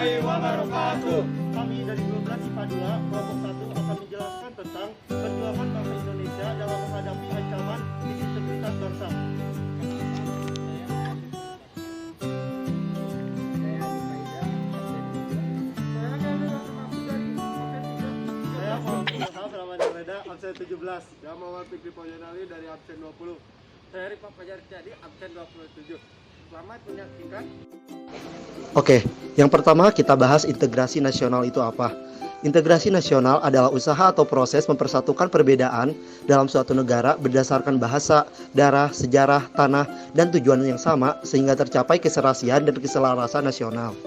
warahmatullahi wabarakatuh. Kami dari 12 IPA 2, kelompok 1 akan menjelaskan tentang perjuangan bangsa Indonesia dalam menghadapi ancaman integritas bangsa. Saya Muhammad Ilham Ramadhan Reda, absen 17. Saya Muhammad Fikri Pojonali dari absen 20. Saya Rifat Fajar Jadi, absen 27. Selamat menyaksikan. Oke, yang pertama kita bahas integrasi nasional itu apa. Integrasi nasional adalah usaha atau proses mempersatukan perbedaan dalam suatu negara berdasarkan bahasa, darah, sejarah, tanah, dan tujuan yang sama sehingga tercapai keserasian dan keselarasan nasional.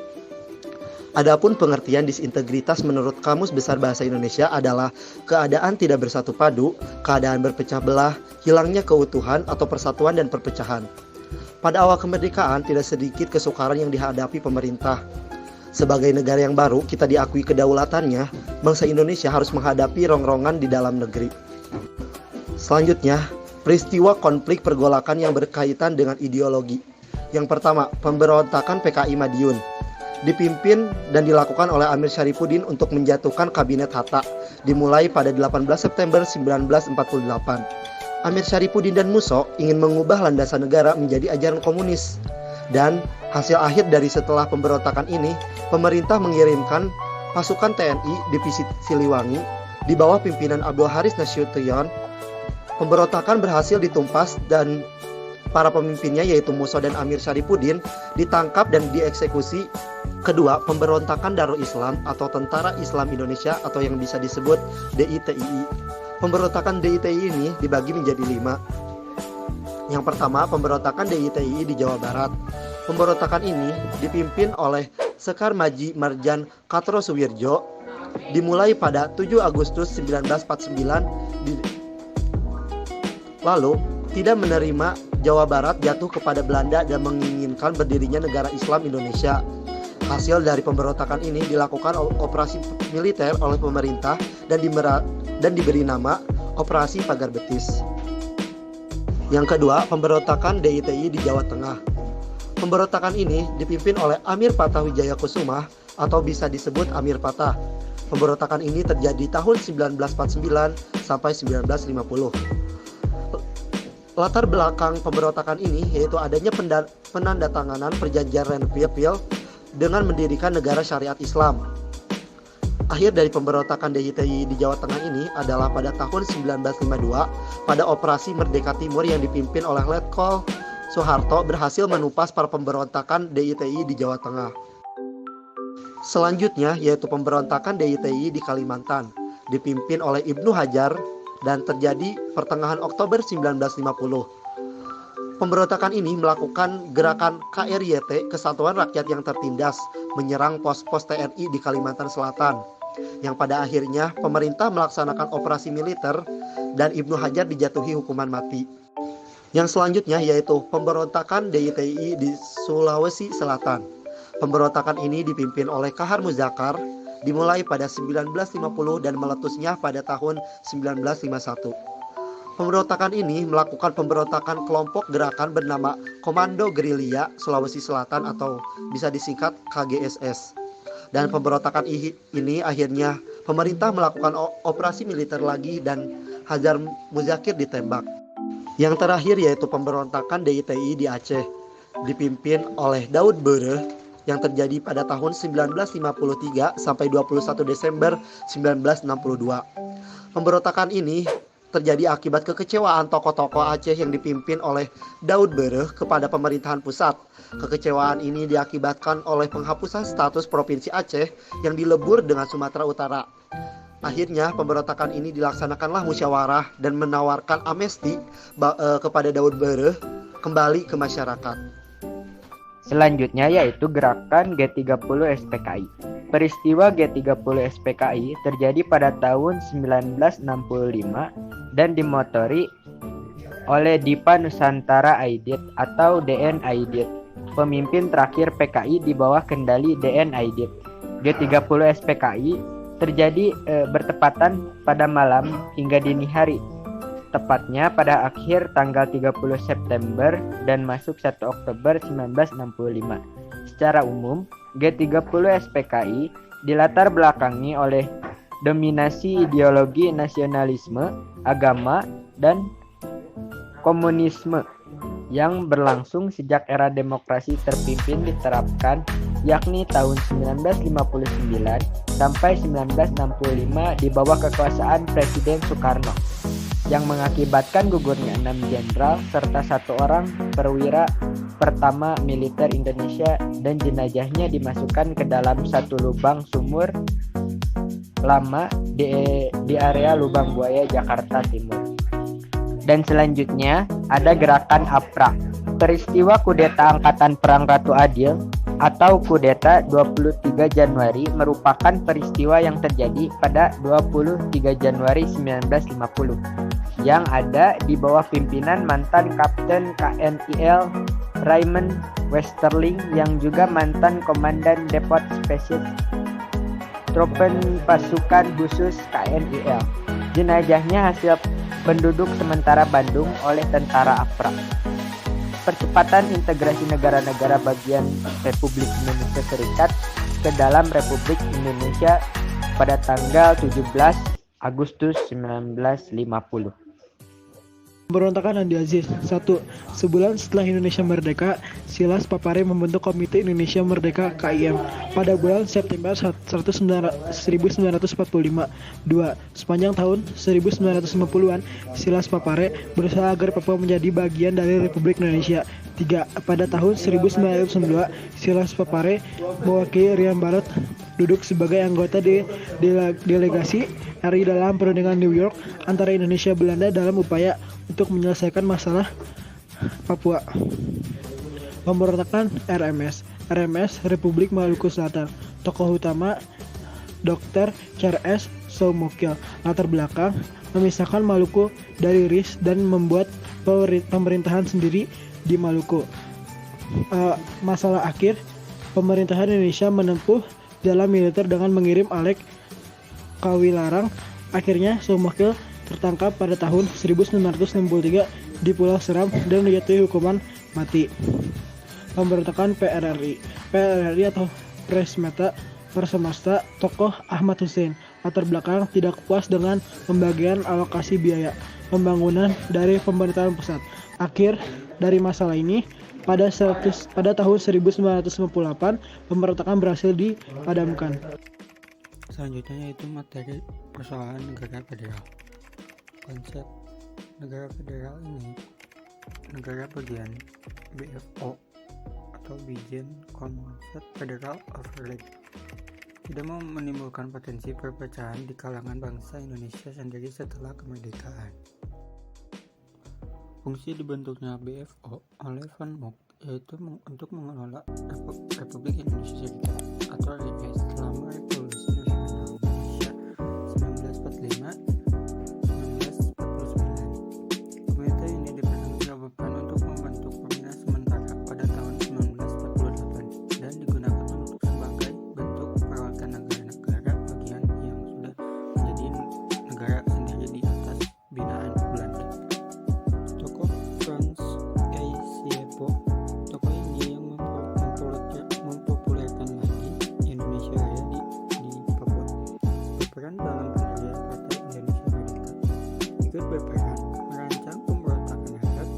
Adapun pengertian disintegritas menurut Kamus Besar Bahasa Indonesia adalah keadaan tidak bersatu padu, keadaan berpecah belah, hilangnya keutuhan atau persatuan dan perpecahan. Pada awal kemerdekaan tidak sedikit kesukaran yang dihadapi pemerintah. Sebagai negara yang baru, kita diakui kedaulatannya, bangsa Indonesia harus menghadapi rongrongan di dalam negeri. Selanjutnya, peristiwa konflik pergolakan yang berkaitan dengan ideologi. Yang pertama, pemberontakan PKI Madiun. Dipimpin dan dilakukan oleh Amir Syarifuddin untuk menjatuhkan Kabinet Hatta, dimulai pada 18 September 1948. Amir Syarifuddin dan Musso ingin mengubah landasan negara menjadi ajaran komunis. Dan hasil akhir dari setelah pemberontakan ini, pemerintah mengirimkan pasukan TNI Divisi Siliwangi di bawah pimpinan Abdul Haris Nasution. Pemberontakan berhasil ditumpas dan para pemimpinnya yaitu Musso dan Amir Syarifuddin ditangkap dan dieksekusi. Kedua, pemberontakan Darul Islam atau Tentara Islam Indonesia atau yang bisa disebut DITII. Pemberontakan DITII ini dibagi menjadi 5. Yang pertama, pemberontakan DITII di Jawa Barat. Pemberontakan ini dipimpin oleh Sekar Maji Marjan Katrosuwirjo, dimulai pada 7 Agustus 1949. Lalu, tidak menerima Jawa Barat jatuh kepada Belanda dan menginginkan berdirinya negara Islam Indonesia. Hasil dari pemberontakan ini dilakukan operasi militer oleh pemerintah dan diberi nama Operasi Pagar Betis. Yang kedua, pemberontakan DITI di Jawa Tengah. Pemberontakan ini dipimpin oleh Amir Patah Wijaya Kusuma atau bisa disebut Amir Patah. Pemberontakan ini terjadi tahun 1949 sampai 1950. Latar belakang pemberontakan ini yaitu adanya penandatanganan perjanjian Renville dengan mendirikan negara syariat Islam. Akhir dari pemberontakan DITI di Jawa Tengah ini adalah pada tahun 1952 pada Operasi Merdeka Timur yang dipimpin oleh Letkol Soeharto berhasil menumpas para pemberontakan DITI di Jawa Tengah. Selanjutnya yaitu pemberontakan DITI di Kalimantan dipimpin oleh Ibnu Hajar dan terjadi pertengahan Oktober 1950. Pemberontakan ini melakukan gerakan KRYT, Kesatuan Rakyat yang Tertindas, menyerang pos-pos TNI di Kalimantan Selatan, yang pada akhirnya pemerintah melaksanakan operasi militer dan Ibnu Hajar dijatuhi hukuman mati. Yang selanjutnya yaitu pemberontakan DITI di Sulawesi Selatan. Pemberontakan ini dipimpin oleh Kahar Muzakar, dimulai pada 1950 dan meletusnya pada tahun 1951. Pemberontakan ini melakukan pemberontakan kelompok gerakan bernama Komando Gerilya Sulawesi Selatan atau bisa disingkat KGSS. Dan pemberontakan ini akhirnya pemerintah melakukan operasi militer lagi dan Hajar Muzakir ditembak. Yang terakhir yaitu pemberontakan DITI di Aceh, dipimpin oleh Daud Bere yang terjadi pada tahun 1953 sampai 21 Desember 1962. Pemberontakan ini terjadi akibat kekecewaan tokoh-tokoh Aceh yang dipimpin oleh Daud Bere kepada pemerintahan pusat. Kekecewaan ini diakibatkan oleh penghapusan status Provinsi Aceh yang dilebur dengan Sumatera Utara. Akhirnya pemberontakan ini dilaksanakanlah musyawarah dan menawarkan amnesti kepada Daud Bere kembali ke masyarakat. Selanjutnya yaitu gerakan G30 SPKI. Peristiwa G30 SPKI terjadi pada tahun 1965 dan dimotori oleh Dipa Nusantara Aidit atau DN Aidit, pemimpin terakhir PKI di bawah kendali DN Aidit. G30 SPKI terjadi bertepatan pada malam hingga dini hari, tepatnya pada akhir tanggal 30 September dan masuk 1 Oktober 1965. Secara umum, G30 SPKI dilatar belakangi oleh dominasi ideologi nasionalisme, agama, dan komunisme yang berlangsung sejak era demokrasi terpimpin diterapkan, yakni tahun 1959 sampai 1965 di bawah kekuasaan Presiden Soekarno, yang mengakibatkan gugurnya 6 jenderal serta 1 orang perwira pertama militer Indonesia dan jenazahnya dimasukkan ke dalam satu lubang sumur lama di area Lubang Buaya, Jakarta Timur. Dan selanjutnya ada gerakan APRA. Peristiwa kudeta Angkatan Perang Ratu Adil atau kudeta 23 Januari merupakan peristiwa yang terjadi pada 23 Januari 1950 yang ada di bawah pimpinan mantan Kapten KNIL Raymond Westerling yang juga mantan Komandan Depot Spesies Tropen Pasukan Khusus KNIL. Jenazahnya hasil penduduk sementara Bandung oleh tentara APRA. Percepatan integrasi negara-negara bagian Republik Indonesia Serikat ke dalam Republik Indonesia pada tanggal 17 Agustus 1950. Pemberontakan Andi Aziz. 1. Sebulan setelah Indonesia merdeka, Silas Papare membentuk Komite Indonesia Merdeka KIM pada bulan September 1945. 2. Sepanjang tahun 1950-an, Silas Papare berusaha agar Papua menjadi bagian dari Republik Indonesia. 3. Pada tahun 1902, Silas Papare mewakili Rian Barat duduk sebagai anggota delegasi RI dalam perundingan New York antara Indonesia dan Belanda dalam upaya untuk menyelesaikan masalah Papua. Pemberontakan RMS Republik Maluku Selatan. Tokoh utama Dr. Charles Soumokil. Latar belakang memisahkan Maluku dari RIS dan membuat pemerintahan sendiri di Maluku. Masalah akhir, pemerintahan Indonesia menempuh jalan militer dengan mengirim Alek Kawilarang. Akhirnya Soumokil tertangkap pada tahun 1963 di Pulau Seram dan dijatuhi hukuman mati. Pemberontakan PRRI atau Persemasta, tokoh Ahmad Hussein. Latar belakang tidak puas dengan pembagian alokasi biaya pembangunan dari pemerintahan pusat. Akhir dari masalah ini, pada tahun 1998 pemberontakan berhasil dipadamkan. Selanjutnya yaitu materi persoalan negara federal. Konsep negara federal ini negara bagian BFO atau Bijen Konsep Federal Overlay tidak mau menimbulkan potensi perpecahan di kalangan bangsa Indonesia sendiri setelah kemerdekaan. Fungsi dibentuknya BFO oleh Van Mock yaitu untuk mengelola Republik Indonesia Serikat atau RIS selama Revolusi Nasional Indonesia 1945-1949. Komite ini dipertanggungjawabkan untuk membentuk pemerintah sementara pada tahun 1948 dan digunakan untuk sebagai bentuk perwakilan negara-negara bagian yang sudah menjadi negara sendiri di atas binaan Belanda. Tokoh Frans Kaisiepo. Tokoh ini yang mempopulerkan lagi Indonesia Raya di Papua. Berperan dalam pendirian Partai Indonesia Merdeka. Ikut berperan merancang pemberontakan rakyat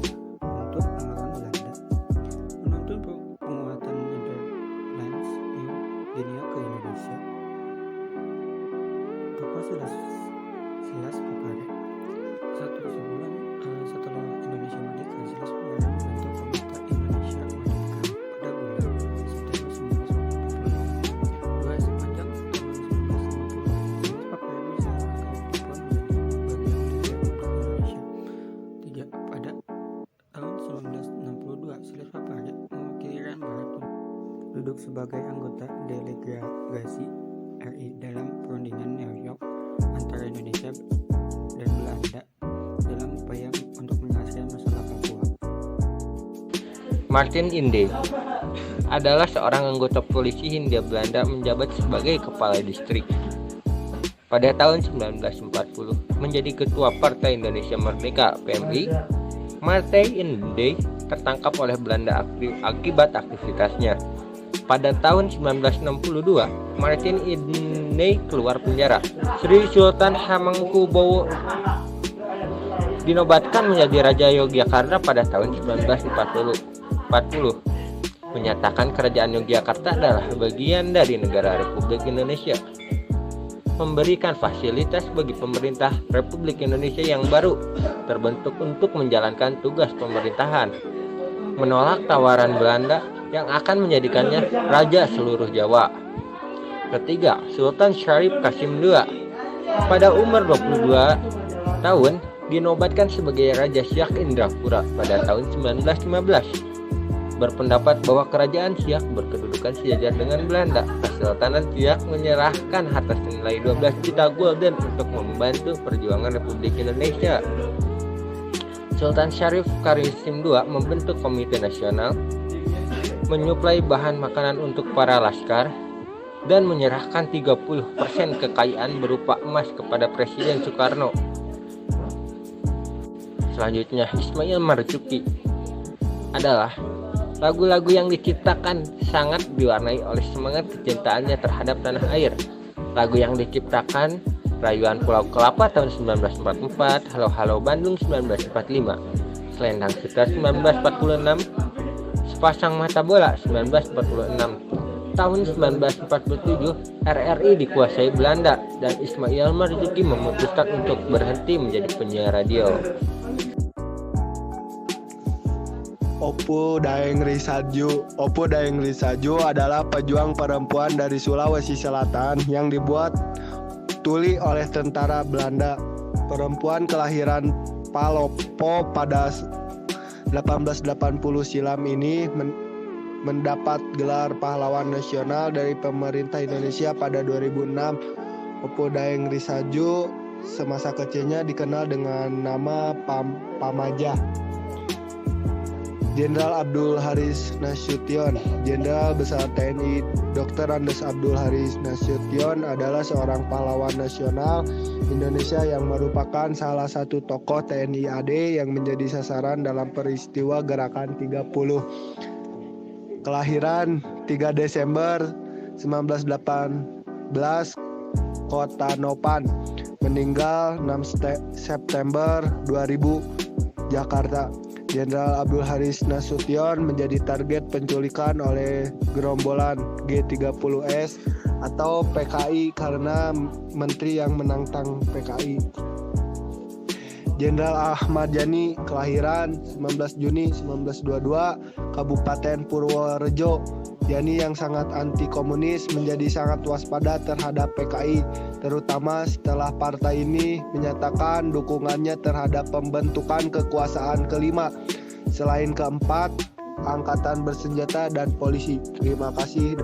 untuk melawan Belanda. Menuntun penguatan Netherlands New Guinea ke Indonesia. Tokoh Silas Papare. Setelah Indonesia merdeka, Silas Papare membentuk Komite Indonesia Merdeka pada bulan September 1945. Sepanjang tahun 1950, Silas Papare berusaha agar Papua menjadi bagian dari Republik Indonesia. 3. Pada tahun 1962, Silas Papare mewakili Rian Barat duduk sebagai anggota delegasi RI dalam perundingan New York antara Indonesia dan Belanda dalam upaya untuk menyelesaikan masalah Papua. Martin Inde adalah seorang anggota polisi Hindia Belanda menjabat sebagai kepala distrik. Pada tahun 1940 menjadi ketua Partai Indonesia Merdeka (PMI), Martin Inde tertangkap oleh Belanda akibat aktivitasnya. pada tahun 1962, Martin Idney keluar penjara. Sri Sultan Hamengkubuwono dinobatkan menjadi Raja Yogyakarta pada tahun 1940, menyatakan kerajaan Yogyakarta adalah bagian dari negara Republik Indonesia, memberikan fasilitas bagi pemerintah Republik Indonesia yang baru terbentuk untuk menjalankan tugas pemerintahan, menolak tawaran Belanda yang akan menjadikannya Raja seluruh Jawa. Ketiga, Sultan Syarif Qasim II pada umur 22 tahun dinobatkan sebagai Raja Siak Indrapura pada tahun 1915. Berpendapat bahwa kerajaan Siak berkedudukan sejajar dengan Belanda. Kesultanan Siak menyerahkan harta senilai 12 juta gulden untuk membantu perjuangan Republik Indonesia. Sultan Syarif Qasim II membentuk Komite Nasional, menyuplai bahan makanan untuk para laskar, dan menyerahkan 30% kekayaan berupa emas kepada Presiden Soekarno. Selanjutnya, Ismail Marzuki adalah lagu-lagu yang diciptakan sangat diwarnai oleh semangat kecintaannya terhadap tanah air. Lagu yang diciptakan: Rayuan Pulau Kelapa tahun 1944, Halo Halo Bandung 1945, Selendang Segar 1946, Sepasang Mata Bola 1946. Tahun 1947, RRI dikuasai Belanda dan Ismail Marzuki memutuskan untuk berhenti menjadi penyiar radio. Opu Daeng Risaju adalah pejuang perempuan dari Sulawesi Selatan yang dibuat tuli oleh tentara Belanda. Perempuan kelahiran Palopo pada 1880 silam ini mendapat gelar pahlawan nasional dari pemerintah Indonesia pada 2006. Opu Daeng Risaju semasa kecilnya dikenal dengan nama Pamaja. Jenderal Abdul Haris Nasution. Jenderal Besar TNI Dr. Andes Abdul Haris Nasution adalah seorang pahlawan nasional Indonesia yang merupakan salah satu tokoh TNI AD yang menjadi sasaran dalam peristiwa Gerakan 30. Kelahiran 3 Desember 1918, Kota Nopan. Meninggal 6 September 2000, Jakarta. Jenderal Abdul Haris Nasution menjadi target penculikan oleh gerombolan G30S atau PKI karena menteri yang menantang PKI. Jenderal Ahmad Yani, kelahiran 19 Juni 1922, Kabupaten Purworejo. Yani yang sangat anti komunis menjadi sangat waspada terhadap PKI, terutama setelah partai ini menyatakan dukungannya terhadap pembentukan kekuasaan kelima selain keempat, angkatan bersenjata dan polisi. Terima kasih.